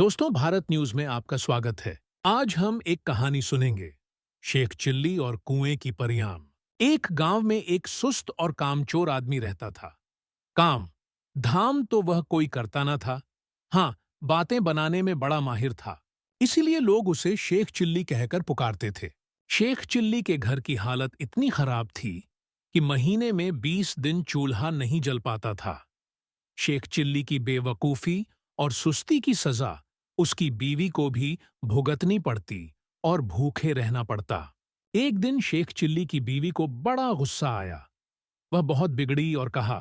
दोस्तों, भारत न्यूज में आपका स्वागत है। आज हम एक कहानी सुनेंगे, शेख चिल्ली और कुएं की परियां। एक गांव में एक सुस्त और कामचोर आदमी रहता था। काम धाम तो वह कोई करता न था। हाँ, बातें बनाने में बड़ा माहिर था। इसीलिए लोग उसे शेख चिल्ली कहकर पुकारते थे। शेख चिल्ली के घर की हालत इतनी खराब थी कि महीने में 20 दिन चूल्हा नहीं जल पाता था। शेख चिल्ली की बेवकूफी और सुस्ती की सजा उसकी बीवी को भी भुगतनी पड़ती और भूखे रहना पड़ता। एक दिन शेख चिल्ली की बीवी को बड़ा गुस्सा आया। वह बहुत बिगड़ी और कहा,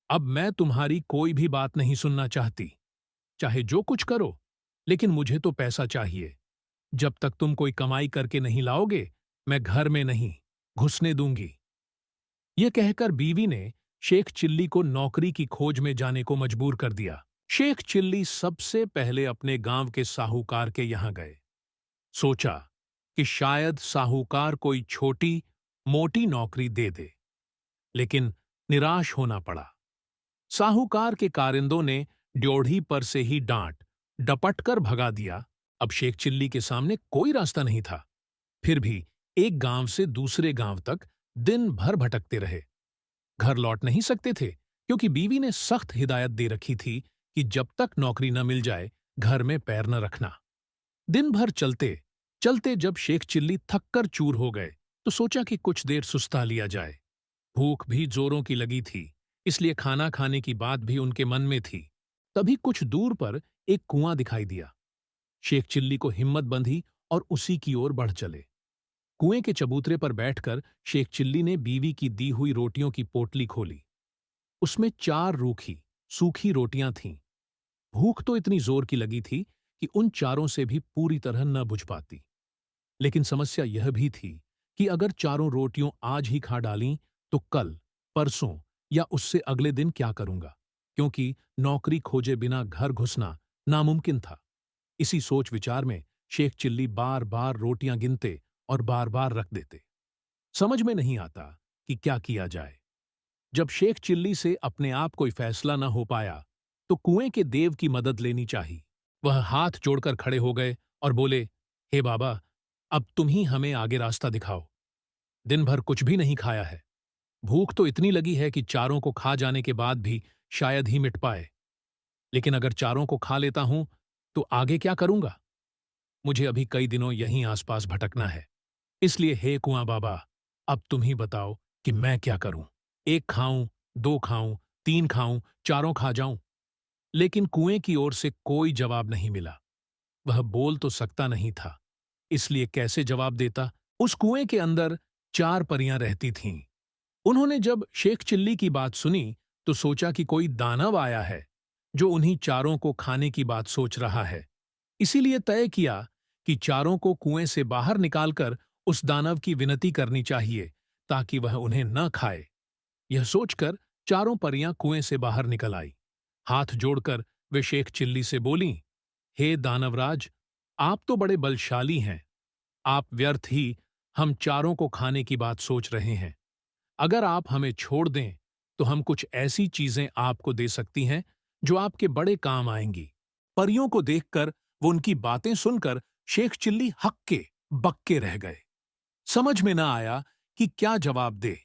अब मैं तुम्हारी कोई भी बात नहीं सुनना चाहती। चाहे जो कुछ करो, लेकिन मुझे तो पैसा चाहिए। जब तक तुम कोई कमाई करके नहीं लाओगे, मैं घर में नहीं घुसने दूंगी। यह कहकर बीवी ने शेख चिल्ली को नौकरी की खोज में जाने को मजबूर कर दिया। शेख चिल्ली सबसे पहले अपने गांव के साहूकार के यहां गए। सोचा कि शायद साहूकार कोई छोटी मोटी नौकरी दे दे, लेकिन निराश होना पड़ा। साहूकार के कारिंदों ने ड्योढ़ी पर से ही डांट डपट कर भगा दिया। अब शेख चिल्ली के सामने कोई रास्ता नहीं था। फिर भी एक गांव से दूसरे गांव तक दिन भर भटकते रहे। घर लौट नहीं सकते थे, क्योंकि बीवी ने सख्त हिदायत दे रखी थी कि जब तक नौकरी न मिल जाए, घर में पैर न रखना। दिन भर चलते चलते जब शेख चिल्ली थककर चूर हो गए, तो सोचा कि कुछ देर सुस्ता लिया जाए। भूख भी जोरों की लगी थी, इसलिए खाना खाने की बात भी उनके मन में थी। तभी कुछ दूर पर एक कुआं दिखाई दिया। शेख चिल्ली को हिम्मत बंधी और उसी की ओर बढ़ चले। कुएं के चबूतरे पर बैठकर शेख चिल्ली ने बीवी की दी हुई रोटियों की पोटली खोली। उसमें 4 रूखी सूखी रोटियां थीं। भूख तो इतनी जोर की लगी थी कि उन चारों से भी पूरी तरह न बुझ पाती। लेकिन समस्या यह भी थी कि अगर चारों रोटियों आज ही खा डालीं, तो कल, परसों या उससे अगले दिन क्या करूंगा, क्योंकि नौकरी खोजे बिना घर घुसना नामुमकिन था। इसी सोच विचार में शेख चिल्ली बार बार रोटियां गिनते और बार बार रख देते। समझ में नहीं आता कि क्या किया जाए। जब शेख चिल्ली से अपने आप कोई फैसला न हो पाया, तो कुएं के देव की मदद लेनी चाहिए। वह हाथ जोड़कर खड़े हो गए और बोले, हे बाबा, अब तुम ही हमें आगे रास्ता दिखाओ। दिन भर कुछ भी नहीं खाया है। भूख तो इतनी लगी है कि चारों को खा जाने के बाद भी शायद ही मिट पाए। लेकिन अगर चारों को खा लेता हूं, तो आगे क्या करूंगा? मुझे अभी कई दिनों यहीं आसपास भटकना है। इसलिए हे कुआं बाबा, अब तुम ही बताओ कि मैं क्या करूं। एक खाऊं, 2 खाऊं, 3 खाऊं, चारों खा जाऊं। लेकिन कुएं की ओर से कोई जवाब नहीं मिला। वह बोल तो सकता नहीं था, इसलिए कैसे जवाब देता? उस कुएं के अंदर 4 परियां रहती थीं। उन्होंने जब शेख चिल्ली की बात सुनी, तो सोचा कि कोई दानव आया है जो उन्हीं चारों को खाने की बात सोच रहा है। इसीलिए तय किया कि चारों को कुएं से बाहर निकालकर उस दानव की विनती करनी चाहिए, ताकि वह उन्हें न खाए। यह सोचकर चारों परियां कुएं से बाहर निकल आई। हाथ जोड़कर वे शेख चिल्ली से बोलीं, हे दानवराज, आप तो बड़े बलशाली हैं। आप व्यर्थ ही हम चारों को खाने की बात सोच रहे हैं। अगर आप हमें छोड़ दें, तो हम कुछ ऐसी चीजें आपको दे सकती हैं जो आपके बड़े काम आएंगी। परियों को देखकर, वो उनकी बातें सुनकर शेख चिल्ली हक्के बक्के रह गए। समझ में न आया कि क्या जवाब दे।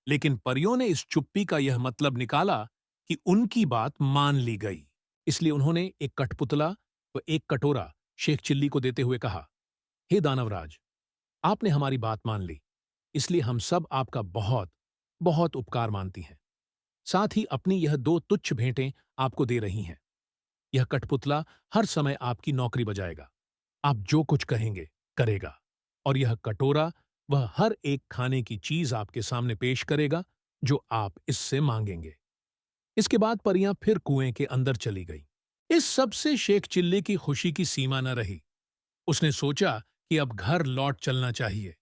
लेकिन परियों ने इस चुप्पी का यह मतलब निकाला कि उनकी बात मान ली गई। इसलिए उन्होंने एक कठपुतला व एक कटोरा शेख चिल्ली को देते हुए कहा, हे दानवराज, आपने हमारी बात मान ली, इसलिए हम सब आपका बहुत बहुत उपकार मानती हैं। साथ ही अपनी यह 2 तुच्छ भेंटें आपको दे रही हैं। यह कठपुतला हर समय आपकी नौकरी बजाएगा। आप जो कुछ कहेंगे करेगा। और यह कटोरा, वह हर एक खाने की चीज आपके सामने पेश करेगा जो आप इससे मांगेंगे। इसके बाद परियां फिर कुएं के अंदर चली गई। इस सब से शेख चिल्ली की खुशी की सीमा न रही। उसने सोचा कि अब घर लौट चलना चाहिए,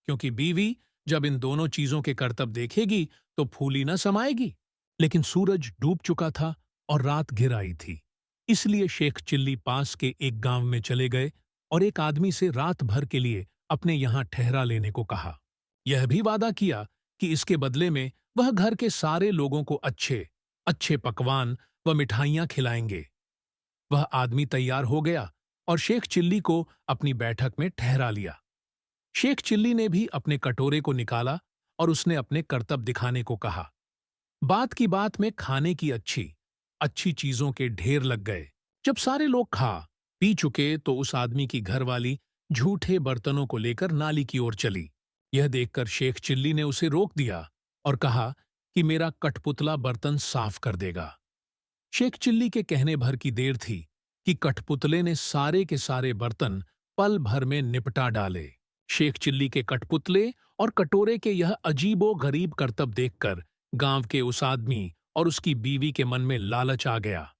क्योंकि बीवी जब इन दोनों चीजों के करतब देखेगी, तो फूली न समाएगी। लेकिन सूरज डूब चुका था और रात घिर आई थी। इसलिए शेख चिल्ली पास के एक गांव में चले गए और एक आदमी से रात भर के लिए अपने यहां ठहरा लेने को कहा। यह भी वादा किया कि इसके बदले में वह घर के सारे लोगों को अच्छे अच्छे पकवान व मिठाइयां खिलाएंगे। वह आदमी तैयार हो गया और शेख चिल्ली को अपनी बैठक में ठहरा लिया। शेख चिल्ली ने भी अपने कटोरे को निकाला और उसने अपने करतब दिखाने को कहा। बात की बात में खाने की अच्छी अच्छी चीजों के ढेर लग गए। जब सारे लोग खा पी चुके तो उस आदमी की घरवाली झूठे बर्तनों को लेकर नाली की ओर चली। यह देखकर शेख चिल्ली ने उसे रोक दिया और कहा कि मेरा कठपुतला बर्तन साफ कर देगा। शेख चिल्ली के कहने भर की देर थी कि कठपुतले ने सारे के सारे बर्तन पल भर में निपटा डाले। शेख चिल्ली के कठपुतले और कटोरे के यह अजीबो गरीब करतब देखकर गांव के उस आदमी और उसकी बीवी के मन में लालच आ गया।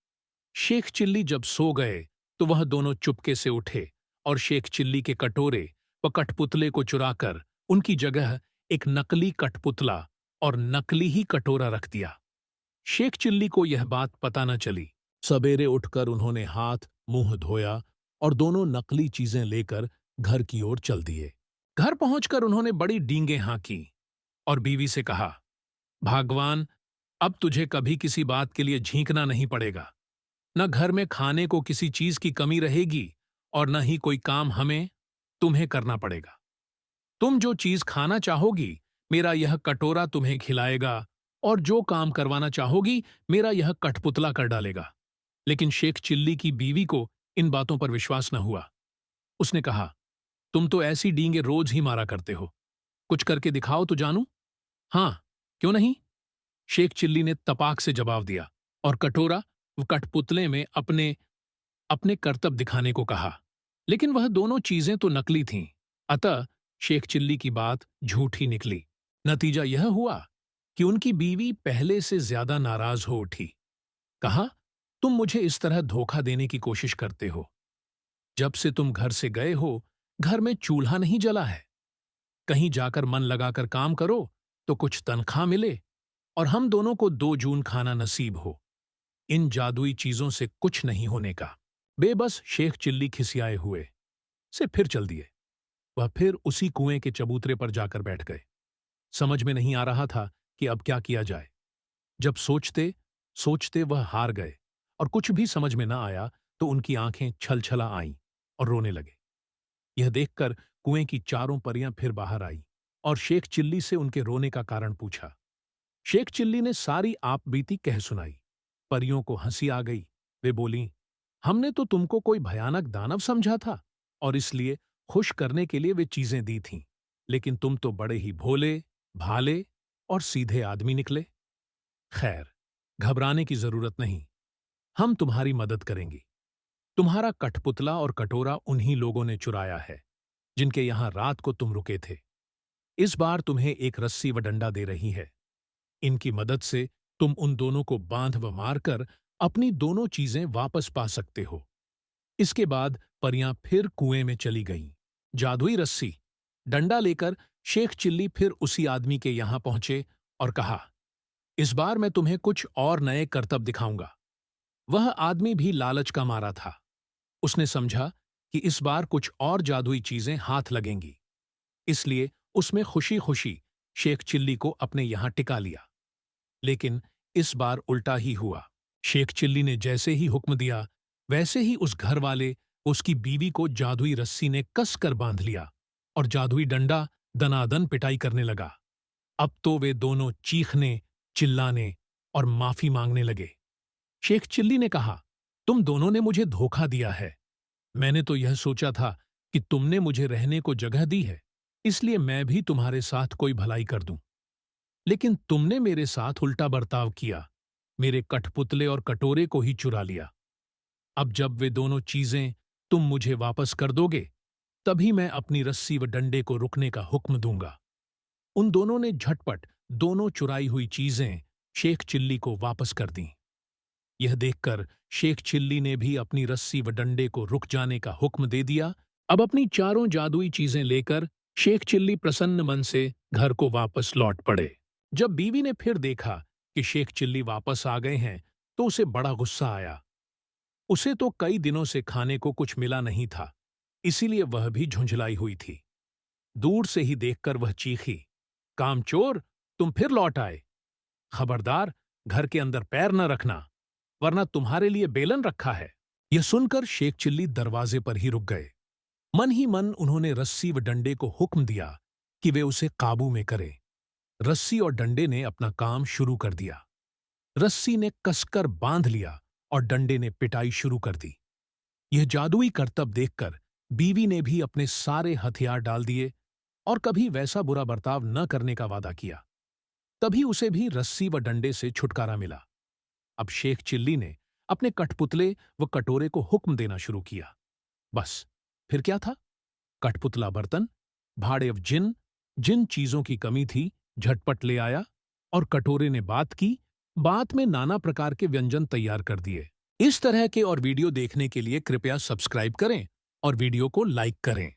शेख चिल्ली जब सो गए तो वह दोनों चुपके से उठे और शेख चिल्ली के कटोरे व कठपुतले को चुराकर उनकी जगह एक नकली कठपुतला और नकली ही कटोरा रख दिया। शेख चिल्ली को यह बात पता न चली। सवेरे उठकर उन्होंने हाथ मुंह धोया और दोनों नकली चीजें लेकर घर की ओर चल दिए। घर पहुंचकर उन्होंने बड़ी डींगे हाँकी और बीवी से कहा, भगवान, अब तुझे कभी किसी बात के लिए झींकना नहीं पड़ेगा। न घर में खाने को किसी चीज की कमी रहेगी और न ही कोई काम हमें तुम्हें करना पड़ेगा। तुम जो चीज खाना चाहोगी मेरा यह कटोरा तुम्हें खिलाएगा और जो काम करवाना चाहोगी मेरा यह कठपुतला कर डालेगा। लेकिन शेख चिल्ली की बीवी को इन बातों पर विश्वास न हुआ। उसने कहा, तुम तो ऐसी डींगे रोज ही मारा करते हो, कुछ करके दिखाओ तो जानूं। हाँ, क्यों नहीं? शेख चिल्ली ने तपाक से जवाब दिया और कटोरा व कठपुतले में अपने अपने करतब दिखाने को कहा। लेकिन वह दोनों चीजें तो नकली थीं, अतः शेख चिल्ली की बात झूठी निकली। नतीजा यह हुआ कि उनकी बीवी पहले से ज्यादा नाराज हो उठी। कहा, तुम मुझे इस तरह धोखा देने की कोशिश करते हो। जब से तुम घर से गए हो घर में चूल्हा नहीं जला है। कहीं जाकर मन लगाकर काम करो तो कुछ तनख्वाह मिले और हम दोनों को 2 जून खाना नसीब हो। इन जादुई चीजों से कुछ नहीं होने का। बेबस शेख चिल्ली खिसियाए हुए से फिर चल दिए। वह फिर उसी कुएं के चबूतरे पर जाकर बैठ गए। समझ में नहीं आ रहा था कि अब क्या किया जाए। जब सोचते सोचते वह हार गए और कुछ भी समझ में न आया तो उनकी आंखें छलछला आईं और रोने लगे। यह देखकर कुएं की चारों परियां फिर बाहर आई और शेख चिल्ली से उनके रोने का कारण पूछा। शेख चिल्ली ने सारी आप बीती कह सुनाई। परियों को हंसी आ गई। वे बोलीं, हमने तो तुमको कोई भयानक दानव समझा था और इसलिए खुश करने के लिए वे चीजें दी थीं, लेकिन तुम तो बड़े ही भोले भाले और सीधे आदमी निकले। खैर, घबराने की जरूरत नहीं, हम तुम्हारी मदद करेंगे। तुम्हारा कठपुतला और कटोरा उन्हीं लोगों ने चुराया है जिनके यहां रात को तुम रुके थे। इस बार तुम्हें एक रस्सी व डंडा दे रही है। इनकी मदद से तुम उन दोनों को बांध व मारकर अपनी दोनों चीजें वापस पा सकते हो। इसके बाद परियां फिर कुएं में चली गईं। जादुई रस्सी डंडा लेकर शेख चिल्ली फिर उसी आदमी के यहां पहुंचे और कहा, इस बार मैं तुम्हें कुछ और नए करतब दिखाऊंगा। वह आदमी भी लालच का मारा था। उसने समझा कि इस बार कुछ और जादुई चीजें हाथ लगेंगी, इसलिए उसमें खुशी खुशी शेख चिल्ली को अपने यहां टिका लिया। लेकिन इस बार उल्टा ही हुआ। शेख चिल्ली ने जैसे ही हुक्म दिया वैसे ही उस घर वाले उसकी बीवी को जादुई रस्सी ने कसकर बांध लिया और जादुई डंडा दनादन पिटाई करने लगा। अब तो वे दोनों चीखने चिल्लाने और माफी मांगने लगे। शेख चिल्ली ने कहा, तुम दोनों ने मुझे धोखा दिया है। मैंने तो यह सोचा था कि तुमने मुझे रहने को जगह दी है, इसलिए मैं भी तुम्हारे साथ कोई भलाई कर दूं। लेकिन तुमने मेरे साथ उल्टा बर्ताव किया, मेरे कठपुतले और कटोरे को ही चुरा लिया। अब जब वे दोनों चीजें तुम मुझे वापस कर दोगे, तभी मैं अपनी रस्सी व डंडे को रुकने का हुक्म दूंगा। उन दोनों ने झटपट दोनों चुराई हुई चीजें शेख चिल्ली को वापस कर दीं। यह देखकर शेख चिल्ली ने भी अपनी रस्सी व डंडे को रुक जाने का हुक्म दे दिया। अब अपनी चारों जादुई चीजें लेकर शेख चिल्ली प्रसन्न मन से घर को वापस लौट पड़े। जब बीवी ने फिर देखा कि शेख चिल्ली वापस आ गए हैं तो उसे बड़ा गुस्सा आया। उसे तो कई दिनों से खाने को कुछ मिला नहीं था, इसीलिए वह भी झुंझलाई हुई थी। दूर से ही देखकर वह चीखी, कामचोर, तुम फिर लौट आए। खबरदार, घर के अंदर पैर न रखना, वरना तुम्हारे लिए बेलन रखा है। यह सुनकर शेख चिल्ली दरवाजे पर ही रुक गए। मन ही मन उन्होंने रस्सी व डंडे को हुक्म दिया कि वे उसे काबू में करें। रस्सी और डंडे ने अपना काम शुरू कर दिया। रस्सी ने कसकर बांध लिया और डंडे ने पिटाई शुरू कर दी। यह जादुई करतब देखकर बीवी ने भी अपने सारे हथियार डाल दिए और कभी वैसा बुरा बर्ताव न करने का वादा किया। तभी उसे भी रस्सी व डंडे से छुटकारा मिला। अब शेख चिल्ली ने अपने कठपुतले व कटोरे को हुक्म देना शुरू किया। बस फिर क्या था? कठपुतला बर्तन, भाड़े अब जिन चीजों की कमी थी झटपट ले आया और कटोरे ने बात में नाना प्रकार के व्यंजन तैयार कर दिए। इस तरह के और वीडियो देखने के लिए कृपया सब्सक्राइब करें और वीडियो को लाइक करें।